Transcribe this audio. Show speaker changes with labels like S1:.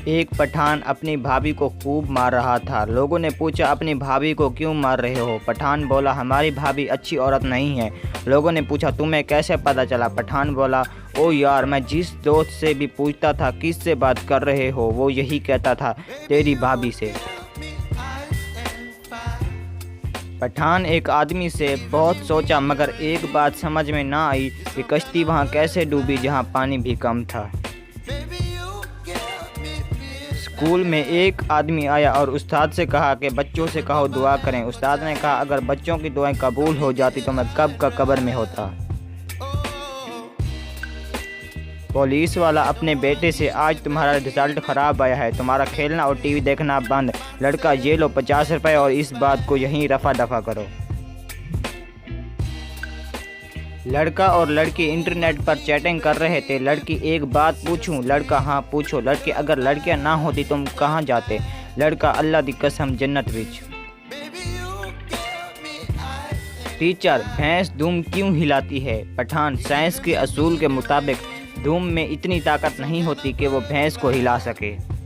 S1: एक पठान अपनी भाभी को खूब मार रहा था। लोगों ने पूछा, अपनी भाभी को क्यों मार रहे हो? पठान बोला, हमारी भाभी अच्छी औरत नहीं है। लोगों ने पूछा, तुम्हें कैसे पता चला? पठान बोला, ओ यार, मैं जिस दोस्त से भी पूछता था किससे बात कर रहे हो, वो यही कहता था, तेरी भाभी से। पठान एक आदमी से बहुत सोचा, मगर एक बात समझ में ना आई कि कश्ती वहाँ कैसे डूबी जहाँ पानी भी कम था। स्कूल में एक आदमी आया और उस्ताद से कहा कि बच्चों से कहो दुआ करें। उस्ताद ने कहा, अगर बच्चों की दुआएं कबूल हो जाती तो मैं कब का कब्र में होता। पुलिस वाला अपने बेटे से, आज तुम्हारा रिजल्ट ख़राब आया है, तुम्हारा खेलना और टीवी देखना बंद। लड़का, ये लो 50 रुपये और इस बात को यहीं रफा दफा करो। लड़का और लड़की इंटरनेट पर चैटिंग कर रहे थे। लड़की, एक बात पूछूं? लड़का, हाँ पूछो। लड़की, अगर लड़कियां ना होती तुम कहाँ जाते? लड़का, अल्लाह दी कसम, जन्नत विच। टीचर, भैंस दुम क्यों हिलाती है? पठान, साइंस के असूल के मुताबिक दुम में इतनी ताकत नहीं होती कि वो भैंस को हिला सके।